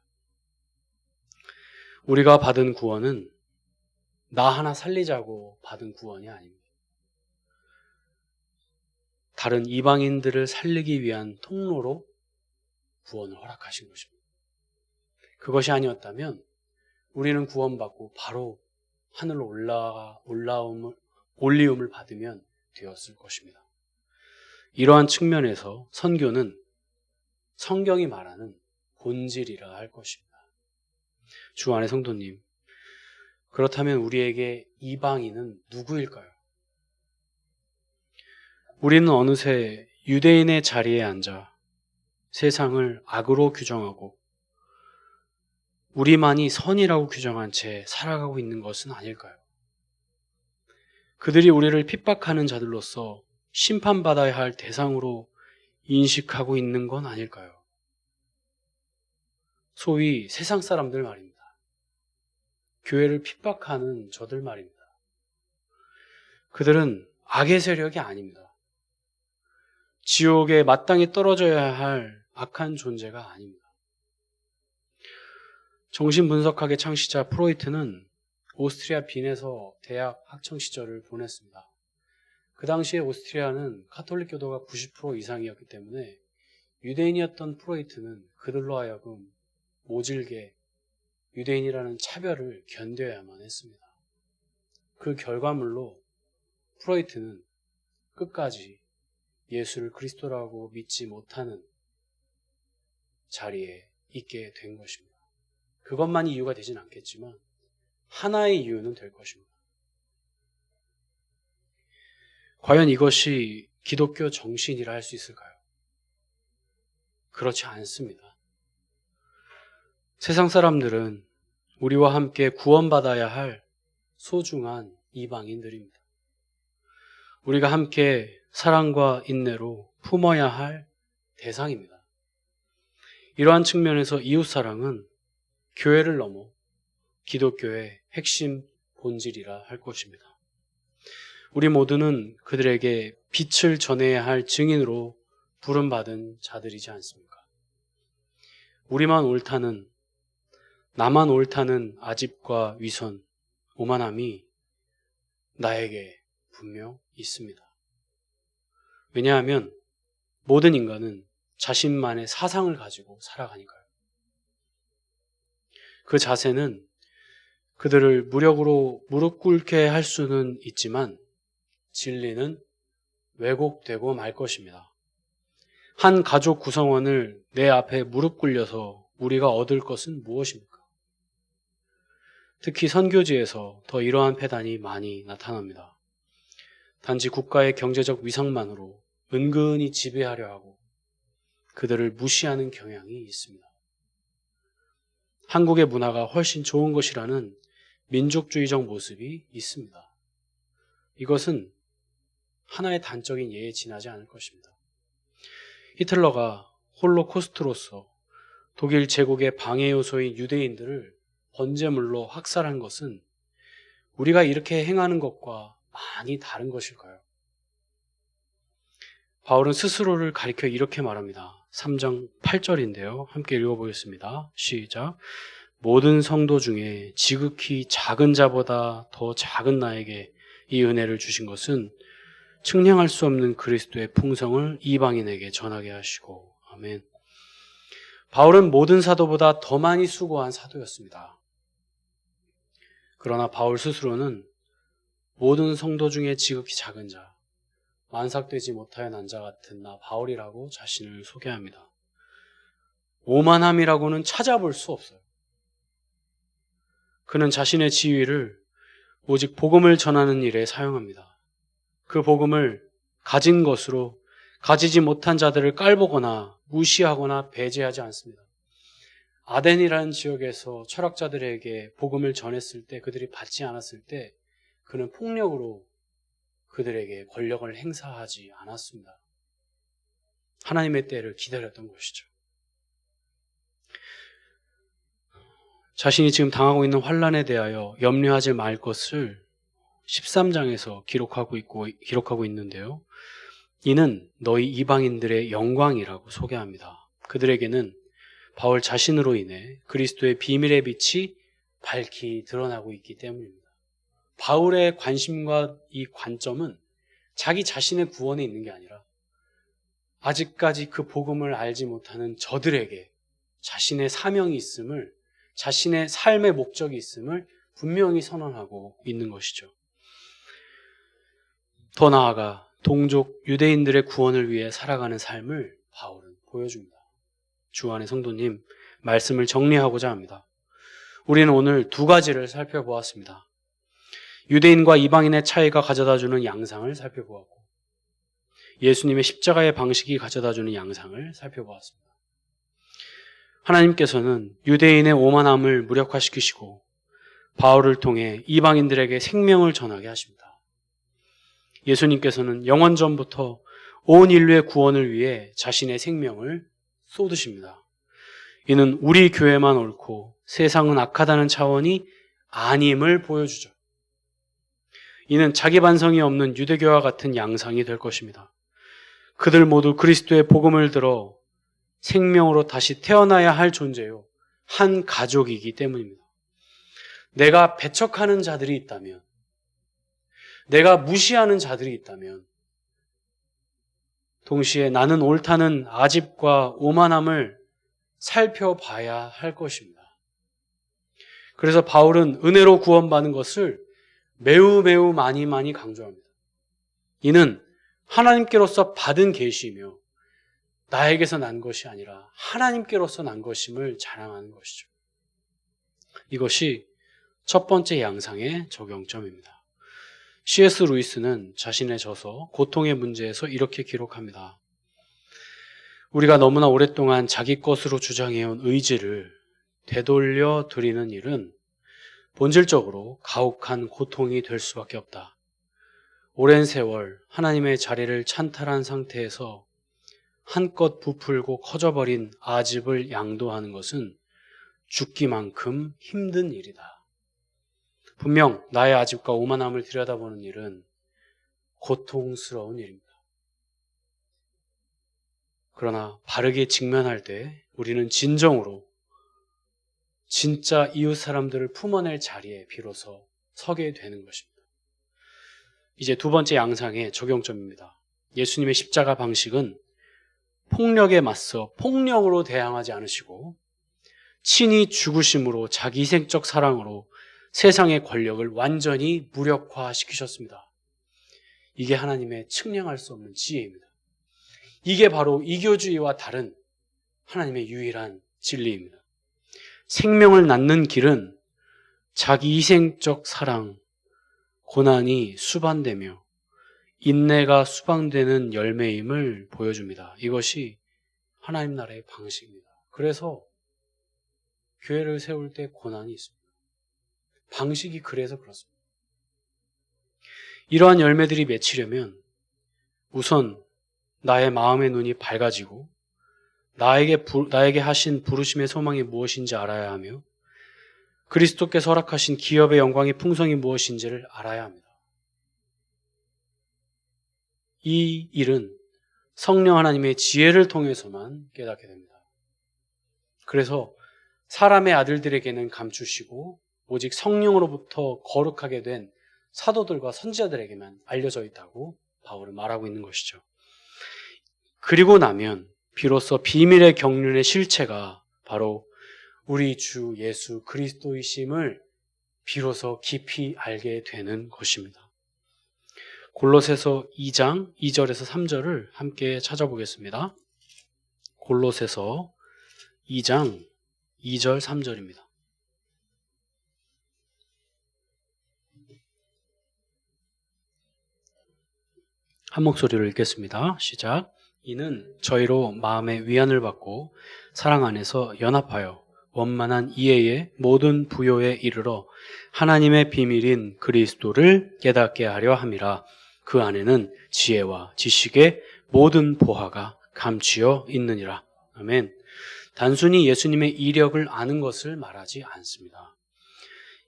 우리가 받은 구원은 나 하나 살리자고 받은 구원이 아닙니다. 다른 이방인들을 살리기 위한 통로로 구원을 허락하신 것입니다. 그것이 아니었다면 우리는 구원받고 바로 하늘로 올리움을 받으면 되었을 것입니다. 이러한 측면에서 선교는 성경이 말하는 본질이라 할 것입니다. 주 안의 성도님, 그렇다면 우리에게 이방인은 누구일까요? 우리는 어느새 유대인의 자리에 앉아 세상을 악으로 규정하고 우리만이 선이라고 규정한 채 살아가고 있는 것은 아닐까요? 그들이 우리를 핍박하는 자들로서 심판받아야 할 대상으로 인식하고 있는 건 아닐까요? 소위 세상 사람들 말입니다. 교회를 핍박하는 저들 말입니다. 그들은 악의 세력이 아닙니다. 지옥에 마땅히 떨어져야 할 악한 존재가 아닙니다. 정신분석학의 창시자 프로이트는 오스트리아 빈에서 대학 학창 시절을 보냈습니다. 그 당시에 오스트리아는 카톨릭 교도가 90% 이상이었기 때문에 유대인이었던 프로이트는 그들로 하여금 모질게 유대인이라는 차별을 견뎌야만 했습니다. 그 결과물로 프로이트는 끝까지 예수를 그리스도라고 믿지 못하는 자리에 있게 된 것입니다. 그것만이 이유가 되진 않겠지만 하나의 이유는 될 것입니다. 과연 이것이 기독교 정신이라 할 수 있을까요? 그렇지 않습니다. 세상 사람들은 우리와 함께 구원받아야 할 소중한 이방인들입니다. 우리가 함께 사랑과 인내로 품어야 할 대상입니다. 이러한 측면에서 이웃사랑은 교회를 넘어 기독교의 핵심 본질이라 할 것입니다. 우리 모두는 그들에게 빛을 전해야 할 증인으로 부름받은 자들이지 않습니까? 나만 옳다는 아집과 위선, 오만함이 나에게 분명 있습니다. 왜냐하면 모든 인간은 자신만의 사상을 가지고 살아가니까요. 그 자세는 그들을 무력으로 무릎 꿇게 할 수는 있지만 진리는 왜곡되고 말 것입니다. 한 가족 구성원을 내 앞에 무릎 꿇려서 우리가 얻을 것은 무엇입니까? 특히 선교지에서 더 이러한 폐단이 많이 나타납니다. 단지 국가의 경제적 위상만으로 은근히 지배하려 하고 그들을 무시하는 경향이 있습니다. 한국의 문화가 훨씬 좋은 것이라는 민족주의적 모습이 있습니다. 이것은 하나의 단적인 예에 지나지 않을 것입니다. 히틀러가 홀로코스트로서 독일 제국의 방해 요소인 유대인들을 번제물로 학살한 것은 우리가 이렇게 행하는 것과 많이 다른 것일까요? 바울은 스스로를 가리켜 이렇게 말합니다. 3장 8절인데요. 함께 읽어보겠습니다. 시작. 모든 성도 중에 지극히 작은 자보다 더 작은 나에게 이 은혜를 주신 것은 측량할 수 없는 그리스도의 풍성을 이방인에게 전하게 하시고. 아멘. 바울은 모든 사도보다 더 많이 수고한 사도였습니다. 그러나 바울 스스로는 모든 성도 중에 지극히 작은 자, 만삭되지 못하여 난 자 같은 나 바울이라고 자신을 소개합니다. 오만함이라고는 찾아볼 수 없어요. 그는 자신의 지위를 오직 복음을 전하는 일에 사용합니다. 그 복음을 가진 것으로 가지지 못한 자들을 깔보거나 무시하거나 배제하지 않습니다. 아덴이라는 지역에서 철학자들에게 복음을 전했을 때, 그들이 받지 않았을 때 그는 폭력으로 그들에게 권력을 행사하지 않았습니다. 하나님의 때를 기다렸던 것이죠. 자신이 지금 당하고 있는 환난에 대하여 염려하지 말 것을 13장에서 기록하고 있는데요. 이는 너희 이방인들의 영광이라고 소개합니다. 그들에게는 바울 자신으로 인해 그리스도의 비밀의 빛이 밝히 드러나고 있기 때문입니다. 바울의 관심과 이 관점은 자기 자신의 구원에 있는 게 아니라 아직까지 그 복음을 알지 못하는 저들에게 자신의 사명이 있음을, 자신의 삶의 목적이 있음을 분명히 선언하고 있는 것이죠. 더 나아가 동족 유대인들의 구원을 위해 살아가는 삶을 바울은 보여줍니다. 주 안의 성도님, 말씀을 정리하고자 합니다. 우리는 오늘 두 가지를 살펴보았습니다. 유대인과 이방인의 차이가 가져다주는 양상을 살펴보았고, 예수님의 십자가의 방식이 가져다주는 양상을 살펴보았습니다. 하나님께서는 유대인의 오만함을 무력화시키시고 바울을 통해 이방인들에게 생명을 전하게 하십니다. 예수님께서는 영원 전부터 온 인류의 구원을 위해 자신의 생명을 쏟으십니다. 이는 우리 교회만 옳고 세상은 악하다는 차원이 아님을 보여주죠. 이는 자기 반성이 없는 유대교와 같은 양상이 될 것입니다. 그들 모두 그리스도의 복음을 들어 생명으로 다시 태어나야 할 존재요, 한 가족이기 때문입니다. 내가 배척하는 자들이 있다면, 내가 무시하는 자들이 있다면, 동시에 나는 옳다는 아집과 오만함을 살펴봐야 할 것입니다. 그래서 바울은 은혜로 구원받는 것을 매우 많이 강조합니다. 이는 하나님께로서 받은 계시이며 나에게서 난 것이 아니라 하나님께로서 난 것임을 자랑하는 것이죠. 이것이 첫 번째 양상의 적용점입니다. C.S. 루이스는 자신의 저서 고통의 문제에서 이렇게 기록합니다. 우리가 너무나 오랫동안 자기 것으로 주장해온 의지를 되돌려 드리는 일은 본질적으로 가혹한 고통이 될 수밖에 없다. 오랜 세월 하나님의 자리를 찬탈한 상태에서 한껏 부풀고 커져버린 아집을 양도하는 것은 죽기만큼 힘든 일이다. 분명 나의 아집과 오만함을 들여다보는 일은 고통스러운 일입니다. 그러나 바르게 직면할 때 우리는 진정으로 진짜 이웃 사람들을 품어낼 자리에 비로소 서게 되는 것입니다. 이제 두 번째 양상의 적용점입니다. 예수님의 십자가 방식은 폭력에 맞서 폭력으로 대항하지 않으시고 친히 죽으심으로 자기 희생적 사랑으로 세상의 권력을 완전히 무력화시키셨습니다. 이게 하나님의 측량할 수 없는 지혜입니다. 이게 바로 이교주의와 다른 하나님의 유일한 진리입니다. 생명을 낳는 길은 자기 희생적 사랑, 고난이 수반되며 인내가 수방되는 열매임을 보여줍니다. 이것이 하나님 나라의 방식입니다. 그래서 교회를 세울 때 고난이 있습니다. 방식이 그래서 그렇습니다. 이러한 열매들이 맺히려면 우선 나의 마음의 눈이 밝아지고 나에게 하신 부르심의 소망이 무엇인지 알아야 하며 그리스도께서 허락하신 기업의 영광의 풍성이 무엇인지를 알아야 합니다. 이 일은 성령 하나님의 지혜를 통해서만 깨닫게 됩니다. 그래서 사람의 아들들에게는 감추시고 오직 성령으로부터 거룩하게 된 사도들과 선지자들에게만 알려져 있다고 바울은 말하고 있는 것이죠. 그리고 나면 비로소 비밀의 경륜의 실체가 바로 우리 주 예수 그리스도이심을 비로소 깊이 알게 되는 것입니다. 골로새서 2장 2절에서 3절을 함께 찾아보겠습니다. 골로새서 2장 2절 3절입니다. 한 목소리로 읽겠습니다. 시작. 이는 저희로 마음의 위안을 받고 사랑 안에서 연합하여 원만한 이해의 모든 부요에 이르러 하나님의 비밀인 그리스도를 깨닫게 하려 함이라. 그 안에는 지혜와 지식의 모든 보화가 감추어 있느니라. 아멘. 단순히 예수님의 이력을 아는 것을 말하지 않습니다.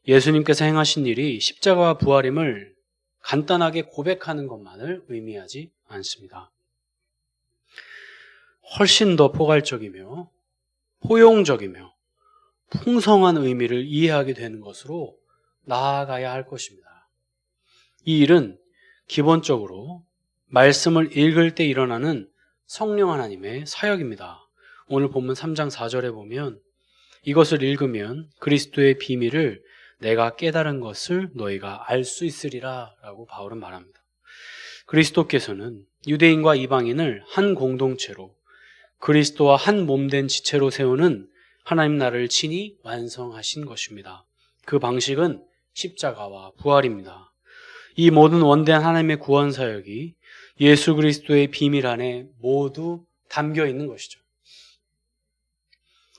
예수님께서 행하신 일이 십자가와 부활임을 간단하게 고백하는 것만을 의미하지 않습니다. 훨씬 더 포괄적이며 포용적이며 풍성한 의미를 이해하게 되는 것으로 나아가야 할 것입니다. 이 일은 기본적으로 말씀을 읽을 때 일어나는 성령 하나님의 사역입니다. 오늘 본문 3장 4절에 보면 이것을 읽으면 그리스도의 비밀을 내가 깨달은 것을 너희가 알 수 있으리라 라고 바울은 말합니다. 그리스도께서는 유대인과 이방인을 한 공동체로 그리스도와 한 몸된 지체로 세우는 하나님 나라를 친히 완성하신 것입니다. 그 방식은 십자가와 부활입니다. 이 모든 원대한 하나님의 구원 사역이 예수 그리스도의 비밀 안에 모두 담겨 있는 것이죠.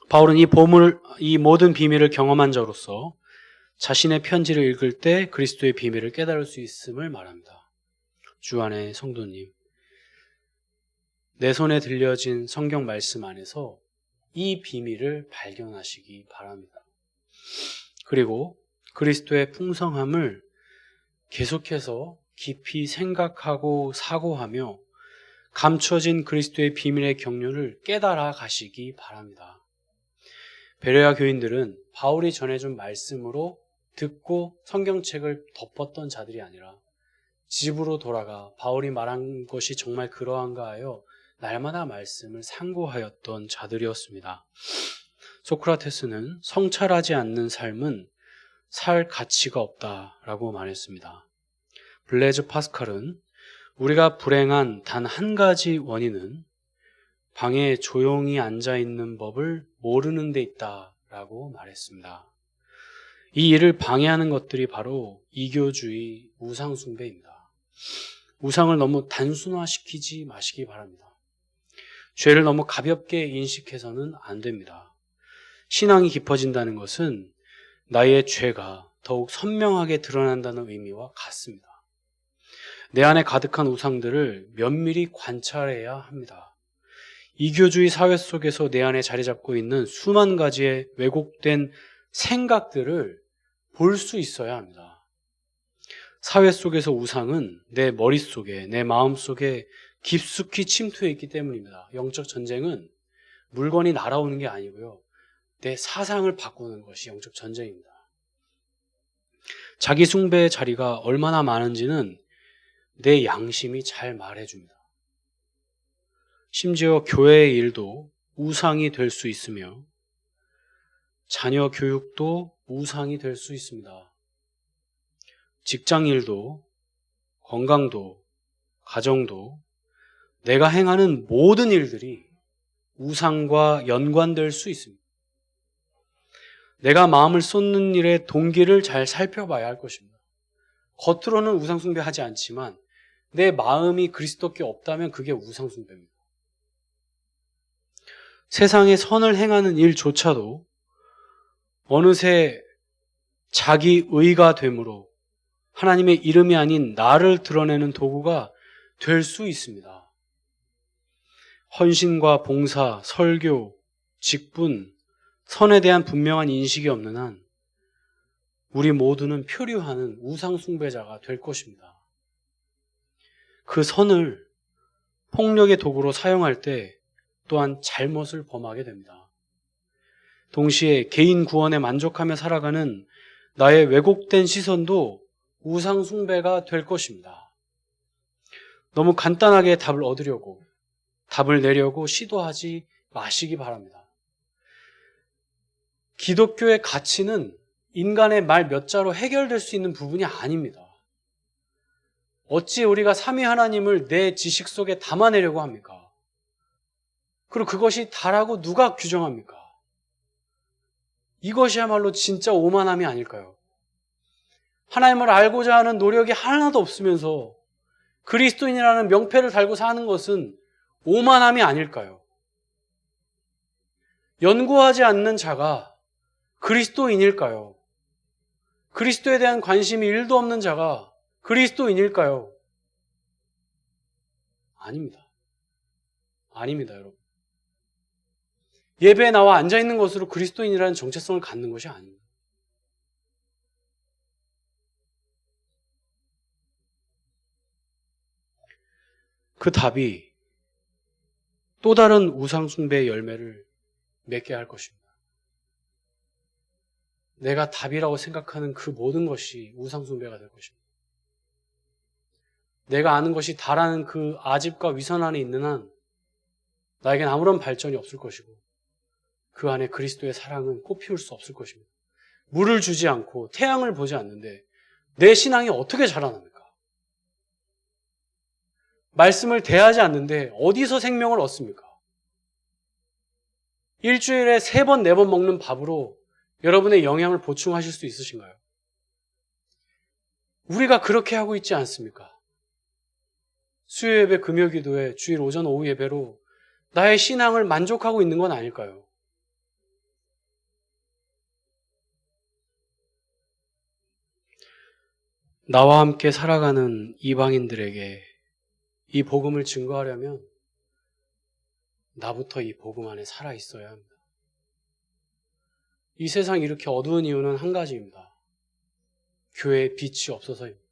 바울은 이 모든 비밀을 경험한 자로서 자신의 편지를 읽을 때 그리스도의 비밀을 깨달을 수 있음을 말합니다. 주 안의 성도님, 내 손에 들려진 성경 말씀 안에서 이 비밀을 발견하시기 바랍니다. 그리고 그리스도의 풍성함을 계속해서 깊이 생각하고 사고하며 감춰진 그리스도의 비밀의 경륜을 깨달아 가시기 바랍니다. 베레아 교인들은 바울이 전해준 말씀으로 듣고 성경책을 덮었던 자들이 아니라 집으로 돌아가 바울이 말한 것이 정말 그러한가 하여 날마다 말씀을 상고하였던 자들이었습니다. 소크라테스는 성찰하지 않는 삶은 살 가치가 없다라고 말했습니다. 블레즈 파스칼은 우리가 불행한 단 한 가지 원인은 방에 조용히 앉아있는 법을 모르는 데 있다라고 말했습니다. 이 일을 방해하는 것들이 바로 이교주의 우상숭배입니다. 우상을 너무 단순화시키지 마시기 바랍니다. 죄를 너무 가볍게 인식해서는 안 됩니다. 신앙이 깊어진다는 것은 나의 죄가 더욱 선명하게 드러난다는 의미와 같습니다. 내 안에 가득한 우상들을 면밀히 관찰해야 합니다. 이교주의 사회 속에서 내 안에 자리 잡고 있는 수만 가지의 왜곡된 생각들을 볼 수 있어야 합니다. 사회 속에서 우상은 내 머릿속에, 내 마음속에 깊숙이 침투해 있기 때문입니다. 영적 전쟁은 물건이 날아오는 게 아니고요. 내 사상을 바꾸는 것이 영적 전쟁입니다. 자기 숭배의 자리가 얼마나 많은지는 내 양심이 잘 말해줍니다. 심지어 교회의 일도 우상이 될 수 있으며 자녀 교육도 우상이 될 수 있습니다. 직장 일도, 건강도, 가정도, 내가 행하는 모든 일들이 우상과 연관될 수 있습니다. 내가 마음을 쏟는 일의 동기를 잘 살펴봐야 할 것입니다. 겉으로는 우상숭배하지 않지만 내 마음이 그리스도께 없다면 그게 우상숭배입니다. 세상의 선을 행하는 일조차도 어느새 자기 의가 되므로 하나님의 이름이 아닌 나를 드러내는 도구가 될 수 있습니다. 헌신과 봉사, 설교, 직분, 선에 대한 분명한 인식이 없는 한 우리 모두는 표류하는 우상숭배자가 될 것입니다. 그 선을 폭력의 도구로 사용할 때 또한 잘못을 범하게 됩니다. 동시에 개인 구원에 만족하며 살아가는 나의 왜곡된 시선도 우상숭배가 될 것입니다. 너무 간단하게 답을 얻으려고 답을 내려고 시도하지 마시기 바랍니다. 기독교의 가치는 인간의 말 몇 자로 해결될 수 있는 부분이 아닙니다. 어찌 우리가 삼위 하나님을 내 지식 속에 담아내려고 합니까? 그리고 그것이 다라고 누가 규정합니까? 이것이야말로 진짜 오만함이 아닐까요? 하나님을 알고자 하는 노력이 하나도 없으면서 그리스도인이라는 명패를 달고 사는 것은 오만함이 아닐까요? 연구하지 않는 자가 그리스도인일까요? 그리스도에 대한 관심이 1도 없는 자가 그리스도인일까요? 아닙니다. 아닙니다, 여러분. 예배에 나와 앉아있는 것으로 그리스도인이라는 정체성을 갖는 것이 아닙니다. 그 답이 또 다른 우상숭배의 열매를 맺게 할 것입니다. 내가 답이라고 생각하는 그 모든 것이 우상숭배가 될 것입니다. 내가 아는 것이 다라는 그 아집과 위선 안에 있는 한 나에겐 아무런 발전이 없을 것이고 그 안에 그리스도의 사랑은 꽃피울 수 없을 것입니다. 물을 주지 않고 태양을 보지 않는데 내 신앙이 어떻게 자라납니까? 말씀을 대하지 않는데 어디서 생명을 얻습니까? 일주일에 3번, 4번 먹는 밥으로 여러분의 영양을 보충하실 수 있으신가요? 우리가 그렇게 하고 있지 않습니까? 수요 예배, 금요 기도회, 주일 오전, 오후 예배로 나의 신앙을 만족하고 있는 건 아닐까요? 나와 함께 살아가는 이방인들에게 이 복음을 증거하려면 나부터 이 복음 안에 살아 있어야 합니다. 이 세상이 이렇게 어두운 이유는 한 가지입니다. 교회에 빛이 없어서입니다.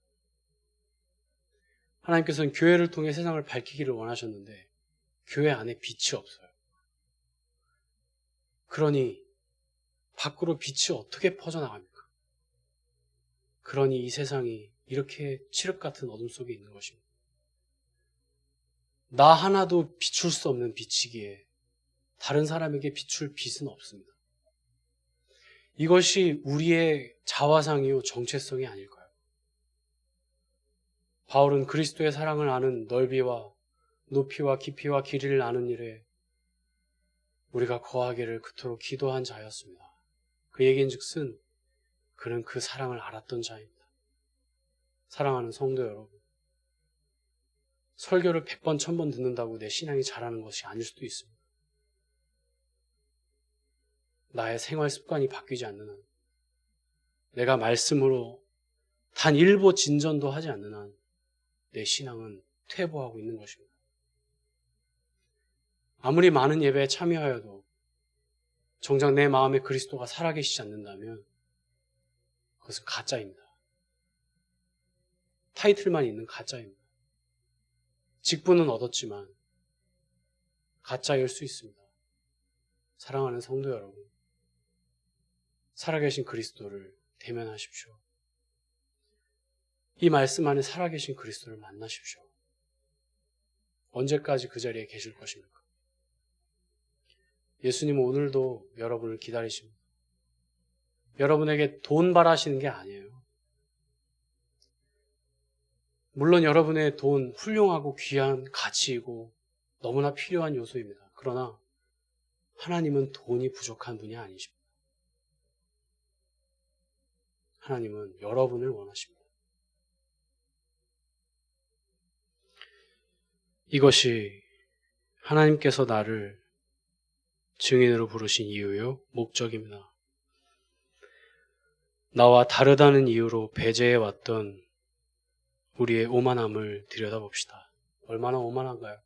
하나님께서는 교회를 통해 세상을 밝히기를 원하셨는데 교회 안에 빛이 없어요. 그러니 밖으로 빛이 어떻게 퍼져나갑니까? 그러니 이 세상이 이렇게 칠흑 같은 어둠 속에 있는 것입니다. 나 하나도 비출 수 없는 빛이기에 다른 사람에게 비출 빛은 없습니다. 이것이 우리의 자화상이요 정체성이 아닐까요? 바울은 그리스도의 사랑을 아는 넓이와 높이와 깊이와 길이를 아는 일에 우리가 거하기를 그토록 기도한 자였습니다. 그 얘기인즉슨 그는 그 사랑을 알았던 자입니다. 사랑하는 성도 여러분, 설교를 100번, 1000번 듣는다고 내 신앙이 자라는 것이 아닐 수도 있습니다. 나의 생활 습관이 바뀌지 않는 한, 내가 말씀으로 단 일보 진전도 하지 않는 한 내 신앙은 퇴보하고 있는 것입니다. 아무리 많은 예배에 참여하여도 정작 내 마음에 그리스도가 살아계시지 않는다면 그것은 가짜입니다. 타이틀만 있는 가짜입니다. 직분은 얻었지만 가짜일 수 있습니다. 사랑하는 성도 여러분, 살아계신 그리스도를 대면하십시오. 이 말씀 안에 살아계신 그리스도를 만나십시오. 언제까지 그 자리에 계실 것입니까? 예수님은 오늘도 여러분을 기다리십니다. 여러분에게 돈 바라시는 게 아니에요. 물론 여러분의 돈 훌륭하고 귀한 가치이고 너무나 필요한 요소입니다. 그러나 하나님은 돈이 부족한 분이 아니십니다. 하나님은 여러분을 원하십니다. 이것이 하나님께서 나를 증인으로 부르신 이유요, 목적입니다. 나와 다르다는 이유로 배제해왔던 우리의 오만함을 들여다봅시다. 얼마나 오만한가요?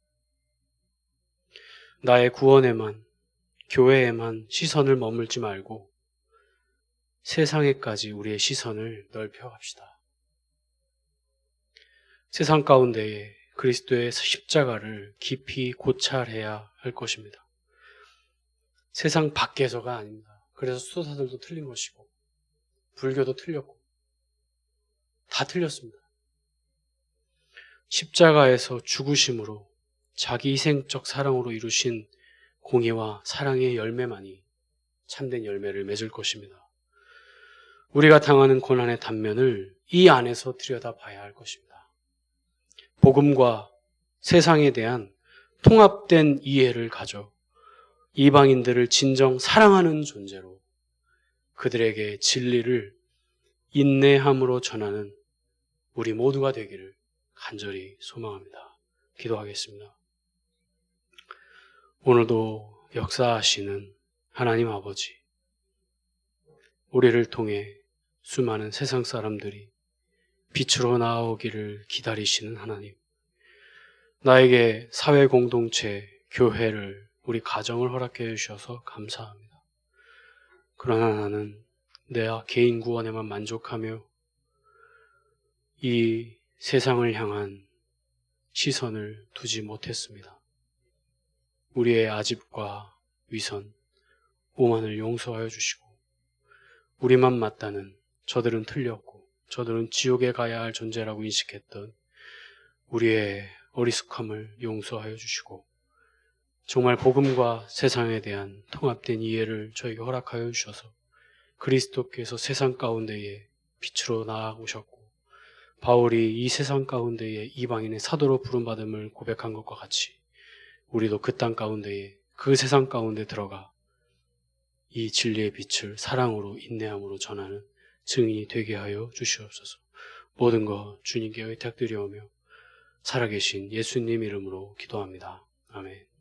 나의 구원에만, 교회에만 시선을 머물지 말고 세상에까지 우리의 시선을 넓혀갑시다. 세상 가운데에 그리스도의 십자가를 깊이 고찰해야 할 것입니다. 세상 밖에서가 아닙니다. 그래서 수도사들도 틀린 것이고 불교도 틀렸고 다 틀렸습니다. 십자가에서 죽으심으로 자기 희생적 사랑으로 이루신 공의와 사랑의 열매만이 참된 열매를 맺을 것입니다. 우리가 당하는 고난의 단면을 이 안에서 들여다봐야 할 것입니다. 복음과 세상에 대한 통합된 이해를 가져 이방인들을 진정 사랑하는 존재로 그들에게 진리를 인내함으로 전하는 우리 모두가 되기를 간절히 소망합니다. 기도하겠습니다. 오늘도 역사하시는 하나님 아버지, 우리를 통해 수많은 세상 사람들이 빛으로 나아오기를 기다리시는 하나님, 나에게 사회 공동체, 교회를, 우리 가정을 허락해 주셔서 감사합니다. 그러나 나는 내 개인 구원에만 만족하며 이 세상을 향한 시선을 두지 못했습니다. 우리의 아집과 위선, 오만을 용서하여 주시고 우리만 맞다는, 저들은 틀렸고 저들은 지옥에 가야 할 존재라고 인식했던 우리의 어리숙함을 용서하여 주시고 정말 복음과 세상에 대한 통합된 이해를 저에게 허락하여 주셔서 그리스도께서 세상 가운데에 빛으로 나아오셨고 바울이 이 세상 가운데에 이방인의 사도로 부름받음을 고백한 것과 같이 우리도 그 땅 가운데에, 그 세상 가운데 들어가 이 진리의 빛을 사랑으로 인내함으로 전하는 증인이 되게 하여 주시옵소서. 모든 것 주님께 의탁드리오며 살아계신 예수님 이름으로 기도합니다. 아멘.